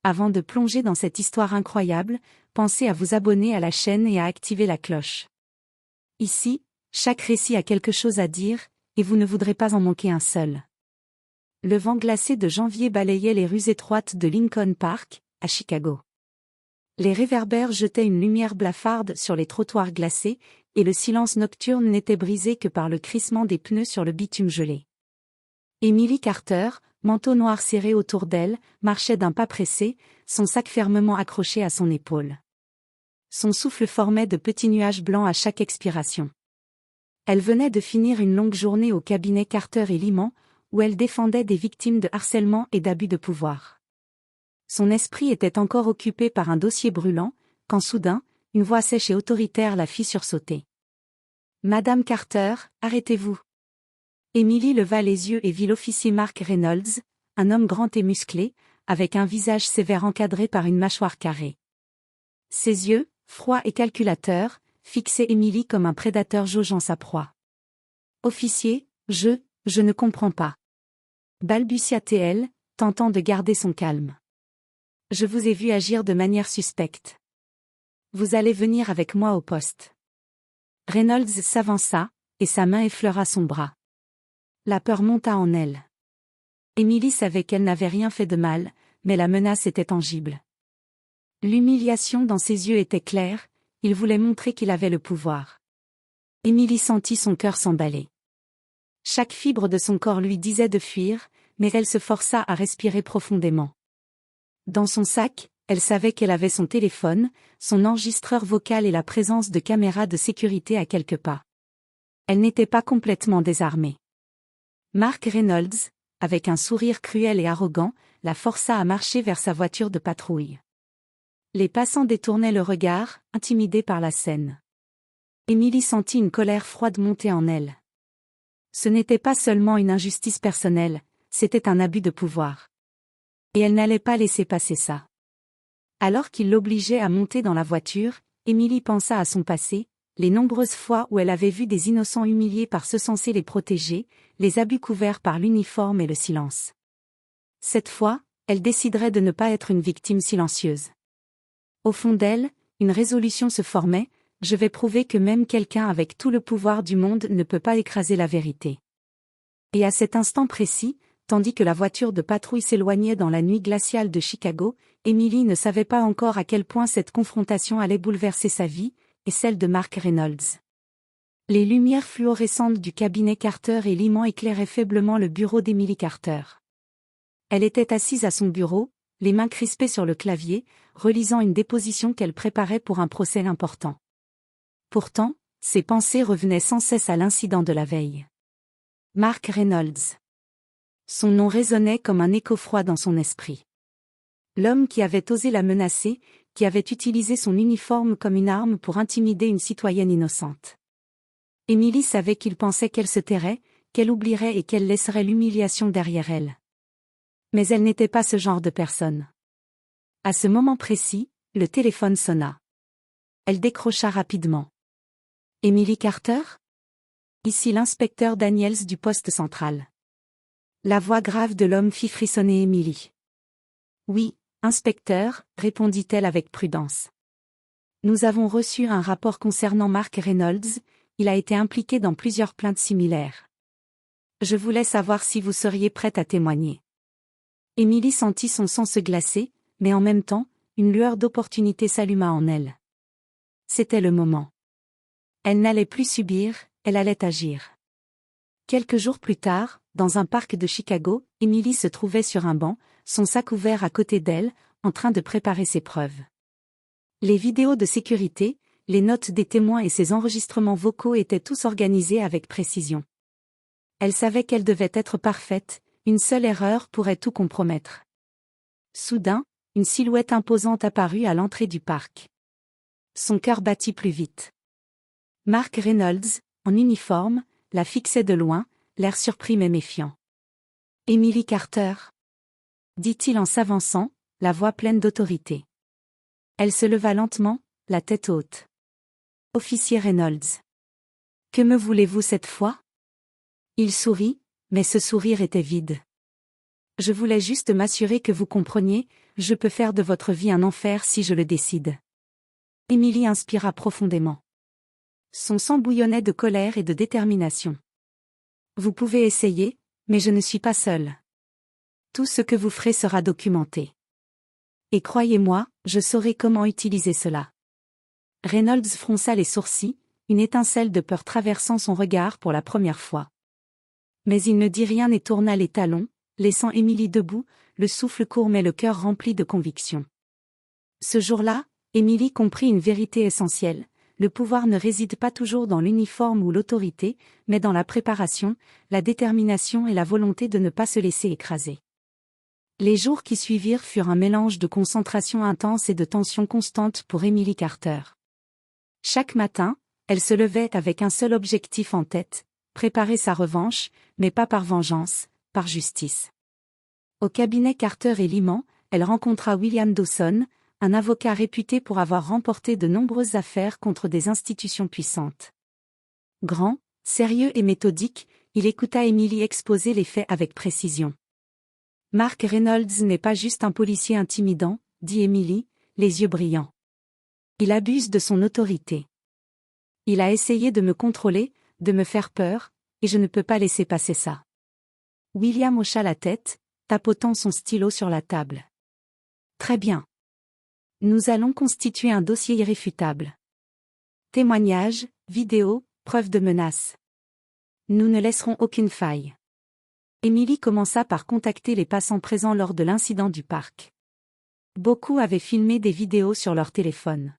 Avant de plonger dans cette histoire incroyable, pensez à vous abonner à la chaîne et à activer la cloche. Ici, chaque récit a quelque chose à dire, et vous ne voudrez pas en manquer un seul. Le vent glacé de janvier balayait les rues étroites de Lincoln Park, à Chicago. Les réverbères jetaient une lumière blafarde sur les trottoirs glacés, et le silence nocturne n'était brisé que par le crissement des pneus sur le bitume gelé. Emily Carter, manteau noir serré autour d'elle, marchait d'un pas pressé, son sac fermement accroché à son épaule. Son souffle formait de petits nuages blancs à chaque expiration. Elle venait de finir une longue journée au cabinet Carter et Lyman, où elle défendait des victimes de harcèlement et d'abus de pouvoir. Son esprit était encore occupé par un dossier brûlant, quand soudain, une voix sèche et autoritaire la fit sursauter. « Madame Carter, arrêtez-vous !» Emily leva les yeux et vit l'officier Mark Reynolds, un homme grand et musclé, avec un visage sévère encadré par une mâchoire carrée. Ses yeux, froids et calculateurs, fixaient Emily comme un prédateur jaugeant sa proie. « Officier, je ne comprends pas. » balbutia-t-elle, tentant de garder son calme. « Je vous ai vu agir de manière suspecte. Vous allez venir avec moi au poste. » Reynolds s'avança, et sa main effleura son bras. La peur monta en elle. Emily savait qu'elle n'avait rien fait de mal, mais la menace était tangible. L'humiliation dans ses yeux était claire, il voulait montrer qu'il avait le pouvoir. Emily sentit son cœur s'emballer. Chaque fibre de son corps lui disait de fuir, mais elle se força à respirer profondément. Dans son sac, elle savait qu'elle avait son téléphone, son enregistreur vocal et la présence de caméras de sécurité à quelques pas. Elle n'était pas complètement désarmée. Mark Reynolds, avec un sourire cruel et arrogant, la força à marcher vers sa voiture de patrouille. Les passants détournaient le regard, intimidés par la scène. Emily sentit une colère froide monter en elle. Ce n'était pas seulement une injustice personnelle, c'était un abus de pouvoir. Et elle n'allait pas laisser passer ça. Alors qu'il l'obligeait à monter dans la voiture, Emily pensa à son passé, les nombreuses fois où elle avait vu des innocents humiliés par ceux censés les protéger, les abus couverts par l'uniforme et le silence. Cette fois, elle déciderait de ne pas être une victime silencieuse. Au fond d'elle, une résolution se formait, je vais prouver que même quelqu'un avec tout le pouvoir du monde ne peut pas écraser la vérité. Et à cet instant précis, tandis que la voiture de patrouille s'éloignait dans la nuit glaciale de Chicago, Emily ne savait pas encore à quel point cette confrontation allait bouleverser sa vie, et celle de Mark Reynolds. Les lumières fluorescentes du cabinet Carter et Lyman éclairaient faiblement le bureau d'Emily Carter. Elle était assise à son bureau, les mains crispées sur le clavier, relisant une déposition qu'elle préparait pour un procès important. Pourtant, ses pensées revenaient sans cesse à l'incident de la veille. Mark Reynolds. Son nom résonnait comme un écho froid dans son esprit. L'homme qui avait osé la menacer, qui avait utilisé son uniforme comme une arme pour intimider une citoyenne innocente. Emily savait qu'il pensait qu'elle se tairait, qu'elle oublierait et qu'elle laisserait l'humiliation derrière elle. Mais elle n'était pas ce genre de personne. À ce moment précis, le téléphone sonna. Elle décrocha rapidement. « Emily Carter ? Ici l'inspecteur Daniels du poste central. » La voix grave de l'homme fit frissonner Emily. « Oui, inspecteur, répondit-elle avec prudence. Nous avons reçu un rapport concernant Mark Reynolds, il a été impliqué dans plusieurs plaintes similaires. Je voulais savoir si vous seriez prête à témoigner. » Emily sentit son sang se glacer, mais en même temps, une lueur d'opportunité s'alluma en elle. C'était le moment. Elle n'allait plus subir, elle allait agir. Quelques jours plus tard, dans un parc de Chicago, Emily se trouvait sur un banc, son sac ouvert à côté d'elle, en train de préparer ses preuves. Les vidéos de sécurité, les notes des témoins et ses enregistrements vocaux étaient tous organisés avec précision. Elle savait qu'elle devait être parfaite, une seule erreur pourrait tout compromettre. Soudain, une silhouette imposante apparut à l'entrée du parc. Son cœur battit plus vite. Mark Reynolds, en uniforme, la fixait de loin, l'air surpris mais méfiant. « Emily Carter ?» dit-il en s'avançant, la voix pleine d'autorité. Elle se leva lentement, la tête haute. « Officier Reynolds. Que me voulez-vous cette fois ?» Il sourit, mais ce sourire était vide. « Je voulais juste m'assurer que vous compreniez, je peux faire de votre vie un enfer si je le décide. Emily inspira profondément. Son sang bouillonnait de colère et de détermination. Vous pouvez essayer, mais je ne suis pas seule. Tout ce que vous ferez sera documenté. Et croyez-moi, je saurai comment utiliser cela. Reynolds fronça les sourcils, une étincelle de peur traversant son regard pour la première fois. Mais il ne dit rien et tourna les talons, laissant Emily debout, le souffle court mais le cœur rempli de conviction. Ce jour-là, Emily comprit une vérité essentielle. Le pouvoir ne réside pas toujours dans l'uniforme ou l'autorité, mais dans la préparation, la détermination et la volonté de ne pas se laisser écraser. Les jours qui suivirent furent un mélange de concentration intense et de tension constante pour Emily Carter. Chaque matin, elle se levait avec un seul objectif en tête, préparer sa revanche, mais pas par vengeance, par justice. Au cabinet Carter et Lyman, elle rencontra William Dawson, un avocat réputé pour avoir remporté de nombreuses affaires contre des institutions puissantes. Grand, sérieux et méthodique, il écouta Emily exposer les faits avec précision. Mark Reynolds n'est pas juste un policier intimidant, dit Emily, les yeux brillants. Il abuse de son autorité. Il a essayé de me contrôler, de me faire peur, et je ne peux pas laisser passer ça. William hocha la tête, tapotant son stylo sur la table. Très bien. Nous allons constituer un dossier irréfutable. Témoignages, vidéos, preuves de menaces. Nous ne laisserons aucune faille. Emily commença par contacter les passants présents lors de l'incident du parc. Beaucoup avaient filmé des vidéos sur leur téléphone.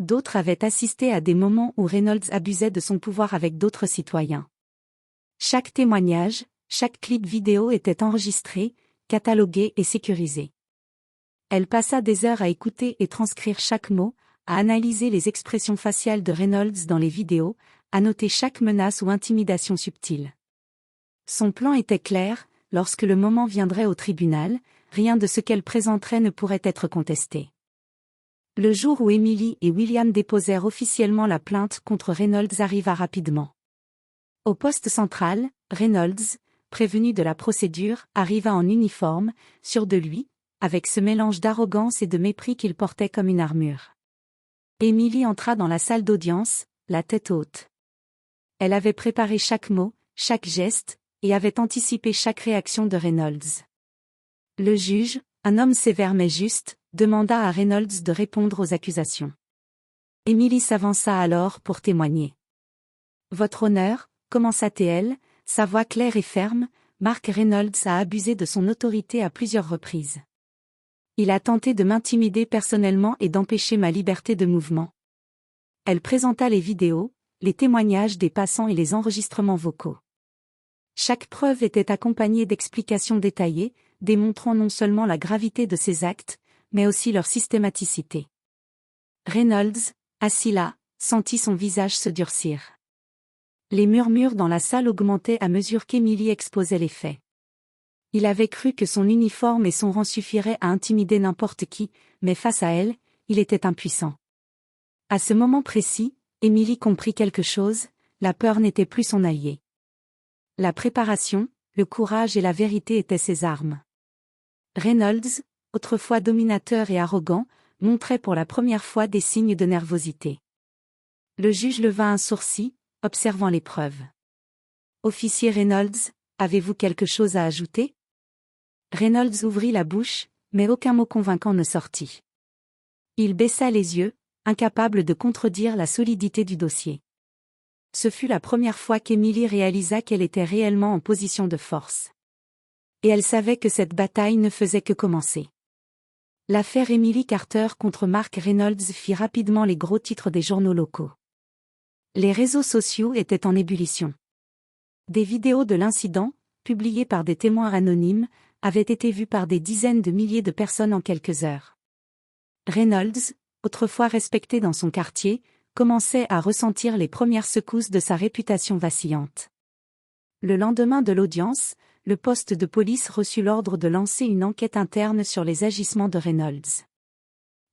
D'autres avaient assisté à des moments où Reynolds abusait de son pouvoir avec d'autres citoyens. Chaque témoignage, chaque clip vidéo était enregistré, catalogué et sécurisé. Elle passa des heures à écouter et transcrire chaque mot, à analyser les expressions faciales de Reynolds dans les vidéos, à noter chaque menace ou intimidation subtile. Son plan était clair, lorsque le moment viendrait au tribunal, rien de ce qu'elle présenterait ne pourrait être contesté. Le jour où Emily et William déposèrent officiellement la plainte contre Reynolds arriva rapidement. Au poste central, Reynolds, prévenu de la procédure, arriva en uniforme, sûr de lui, avec ce mélange d'arrogance et de mépris qu'il portait comme une armure. Emily entra dans la salle d'audience, la tête haute. Elle avait préparé chaque mot, chaque geste, et avait anticipé chaque réaction de Reynolds. Le juge, un homme sévère mais juste, demanda à Reynolds de répondre aux accusations. Emily s'avança alors pour témoigner. « Votre honneur », commença-t-elle, sa voix claire et ferme, Mark Reynolds a abusé de son autorité à plusieurs reprises. Il a tenté de m'intimider personnellement et d'empêcher ma liberté de mouvement. Elle présenta les vidéos, les témoignages des passants et les enregistrements vocaux. Chaque preuve était accompagnée d'explications détaillées, démontrant non seulement la gravité de ses actes, mais aussi leur systématicité. Reynolds, assis là, sentit son visage se durcir. Les murmures dans la salle augmentaient à mesure qu'Emily exposait les faits. Il avait cru que son uniforme et son rang suffiraient à intimider n'importe qui, mais face à elle, il était impuissant. À ce moment précis, Emily comprit quelque chose, la peur n'était plus son allié. La préparation, le courage et la vérité étaient ses armes. Reynolds, autrefois dominateur et arrogant, montrait pour la première fois des signes de nervosité. Le juge leva un sourcil, observant les preuves. « Officier Reynolds, avez-vous quelque chose à ajouter ?» Reynolds ouvrit la bouche, mais aucun mot convaincant ne sortit. Il baissa les yeux, incapable de contredire la solidité du dossier. Ce fut la première fois qu'Emily réalisa qu'elle était réellement en position de force. Et elle savait que cette bataille ne faisait que commencer. L'affaire Emily Carter contre Mark Reynolds fit rapidement les gros titres des journaux locaux. Les réseaux sociaux étaient en ébullition. Des vidéos de l'incident, publiées par des témoins anonymes, avaient été vues par des dizaines de milliers de personnes en quelques heures. Reynolds, autrefois respecté dans son quartier, commençait à ressentir les premières secousses de sa réputation vacillante. Le lendemain de l'audience, le poste de police reçut l'ordre de lancer une enquête interne sur les agissements de Reynolds.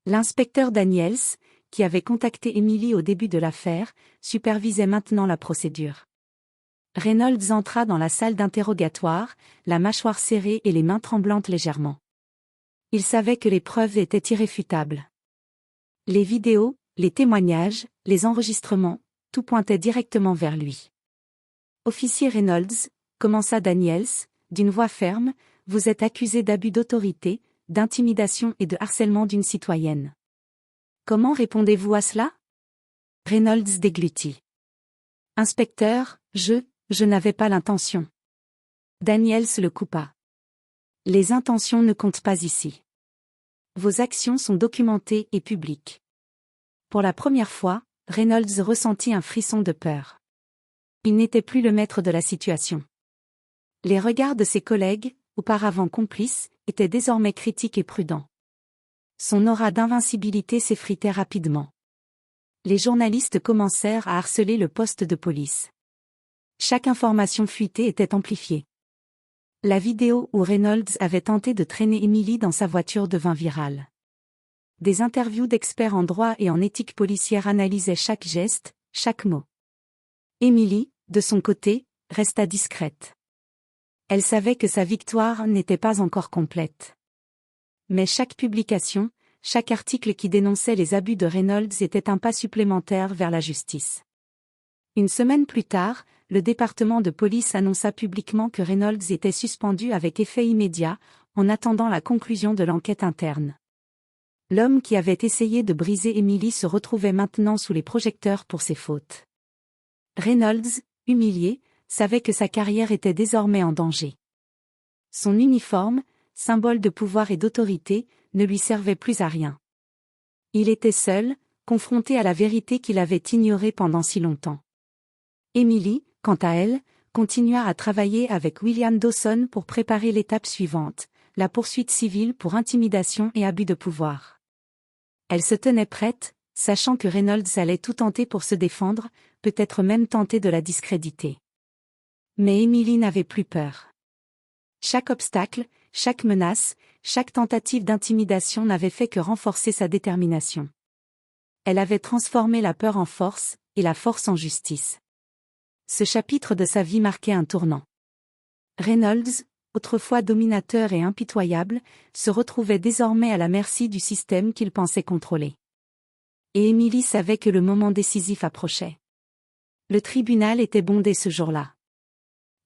L'inspecteur Daniels, qui avait contacté Emily au début de l'affaire, supervisait maintenant la procédure. Reynolds entra dans la salle d'interrogatoire, la mâchoire serrée et les mains tremblantes légèrement. Il savait que les preuves étaient irréfutables. Les vidéos, les témoignages, les enregistrements, tout pointait directement vers lui. Officier Reynolds, commença Daniels, d'une voix ferme, vous êtes accusé d'abus d'autorité, d'intimidation et de harcèlement d'une citoyenne. Comment répondez-vous à cela? Reynolds déglutit. Inspecteur, je n'avais pas l'intention. Daniels le coupa. Les intentions ne comptent pas ici. Vos actions sont documentées et publiques. Pour la première fois, Reynolds ressentit un frisson de peur. Il n'était plus le maître de la situation. Les regards de ses collègues, auparavant complices, étaient désormais critiques et prudents. Son aura d'invincibilité s'effritait rapidement. Les journalistes commencèrent à harceler le poste de police. Chaque information fuitée était amplifiée. La vidéo où Reynolds avait tenté de traîner Emily dans sa voiture devint virale. Des interviews d'experts en droit et en éthique policière analysaient chaque geste, chaque mot. Emily, de son côté, resta discrète. Elle savait que sa victoire n'était pas encore complète. Mais chaque publication, chaque article qui dénonçait les abus de Reynolds était un pas supplémentaire vers la justice. Une semaine plus tard, le département de police annonça publiquement que Reynolds était suspendu avec effet immédiat, en attendant la conclusion de l'enquête interne. L'homme qui avait essayé de briser Emily se retrouvait maintenant sous les projecteurs pour ses fautes. Reynolds, humilié, savait que sa carrière était désormais en danger. Son uniforme, symbole de pouvoir et d'autorité, ne lui servait plus à rien. Il était seul, confronté à la vérité qu'il avait ignorée pendant si longtemps. Emily, quant à elle, continua à travailler avec William Dawson pour préparer l'étape suivante, la poursuite civile pour intimidation et abus de pouvoir. Elle se tenait prête, sachant que Reynolds allait tout tenter pour se défendre, peut-être même tenter de la discréditer. Mais Emily n'avait plus peur. Chaque obstacle, chaque menace, chaque tentative d'intimidation n'avait fait que renforcer sa détermination. Elle avait transformé la peur en force, et la force en justice. Ce chapitre de sa vie marquait un tournant. Reynolds, autrefois dominateur et impitoyable, se retrouvait désormais à la merci du système qu'il pensait contrôler. Et Emily savait que le moment décisif approchait. Le tribunal était bondé ce jour-là.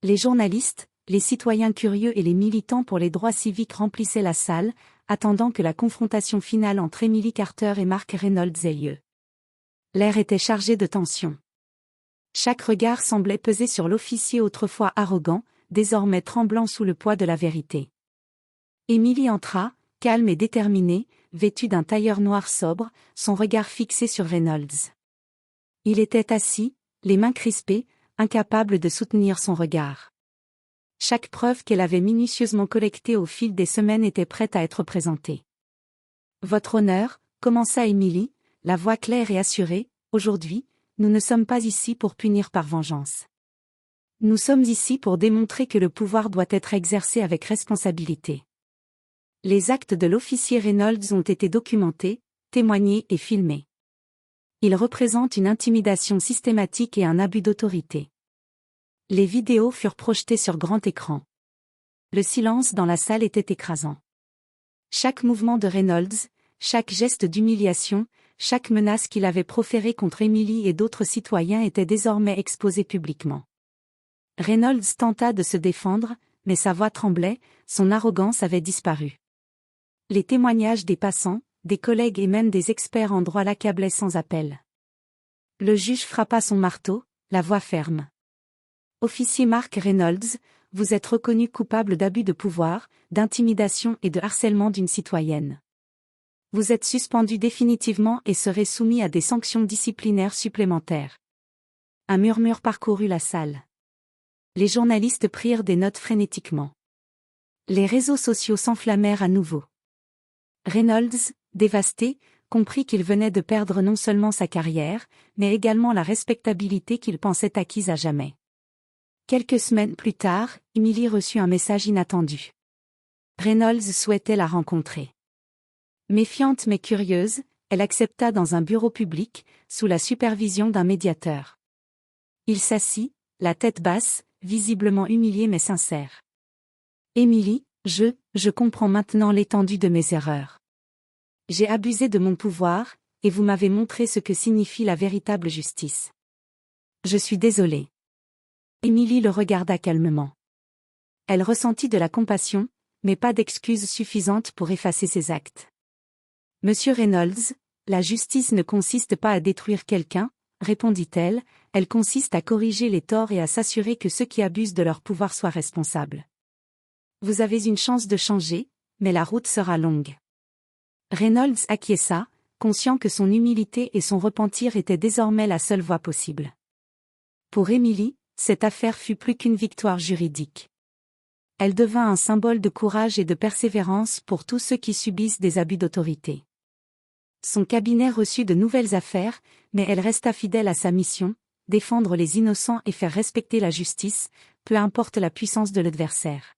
Les journalistes, les citoyens curieux et les militants pour les droits civiques remplissaient la salle, attendant que la confrontation finale entre Emily Carter et Mark Reynolds ait lieu. L'air était chargé de tension. Chaque regard semblait peser sur l'officier autrefois arrogant, désormais tremblant sous le poids de la vérité. Emily entra, calme et déterminée, vêtue d'un tailleur noir sobre, son regard fixé sur Reynolds. Il était assis, les mains crispées, incapable de soutenir son regard. Chaque preuve qu'elle avait minutieusement collectée au fil des semaines était prête à être présentée. Votre honneur, commença Emily, la voix claire et assurée, aujourd'hui, nous ne sommes pas ici pour punir par vengeance. Nous sommes ici pour démontrer que le pouvoir doit être exercé avec responsabilité. Les actes de l'officier Reynolds ont été documentés, témoignés et filmés. Ils représentent une intimidation systématique et un abus d'autorité. Les vidéos furent projetées sur grand écran. Le silence dans la salle était écrasant. Chaque mouvement de Reynolds, chaque geste d'humiliation, chaque menace qu'il avait proférée contre Emily et d'autres citoyens était désormais exposé publiquement. Reynolds tenta de se défendre, mais sa voix tremblait, son arrogance avait disparu. Les témoignages des passants, des collègues et même des experts en droit l'accablaient sans appel. Le juge frappa son marteau, la voix ferme. Officier Mark Reynolds, vous êtes reconnu coupable d'abus de pouvoir, d'intimidation et de harcèlement d'une citoyenne. Vous êtes suspendu définitivement et serez soumis à des sanctions disciplinaires supplémentaires. Un murmure parcourut la salle. Les journalistes prirent des notes frénétiquement. Les réseaux sociaux s'enflammèrent à nouveau. Reynolds, dévasté, comprit qu'il venait de perdre non seulement sa carrière, mais également la respectabilité qu'il pensait acquise à jamais. Quelques semaines plus tard, Emily reçut un message inattendu. Reynolds souhaitait la rencontrer. Méfiante mais curieuse, elle accepta dans un bureau public, sous la supervision d'un médiateur. Il s'assit, la tête basse, visiblement humilié mais sincère. Emily, Je comprends maintenant l'étendue de mes erreurs. J'ai abusé de mon pouvoir, et vous m'avez montré ce que signifie la véritable justice. Je suis désolée. Émilie le regarda calmement. Elle ressentit de la compassion, mais pas d'excuses suffisantes pour effacer ses actes. Monsieur Reynolds, la justice ne consiste pas à détruire quelqu'un, répondit-elle, elle consiste à corriger les torts et à s'assurer que ceux qui abusent de leur pouvoir soient responsables. Vous avez une chance de changer, mais la route sera longue. Reynolds acquiesça, conscient que son humilité et son repentir étaient désormais la seule voie possible. Pour Émilie, cette affaire fut plus qu'une victoire juridique. Elle devint un symbole de courage et de persévérance pour tous ceux qui subissent des abus d'autorité. Son cabinet reçut de nouvelles affaires, mais elle resta fidèle à sa mission, défendre les innocents et faire respecter la justice, peu importe la puissance de l'adversaire.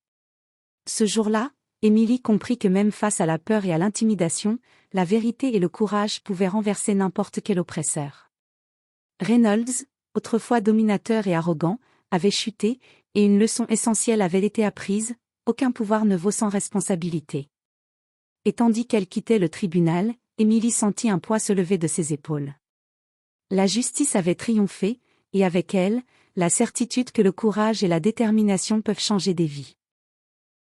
Ce jour-là, Émilie comprit que même face à la peur et à l'intimidation, la vérité et le courage pouvaient renverser n'importe quel oppresseur. Reynolds, autrefois dominateur et arrogant, avait chuté, et une leçon essentielle avait été apprise, aucun pouvoir ne vaut sans responsabilité. Et tandis qu'elle quittait le tribunal, Émilie sentit un poids se lever de ses épaules. La justice avait triomphé, et avec elle, la certitude que le courage et la détermination peuvent changer des vies.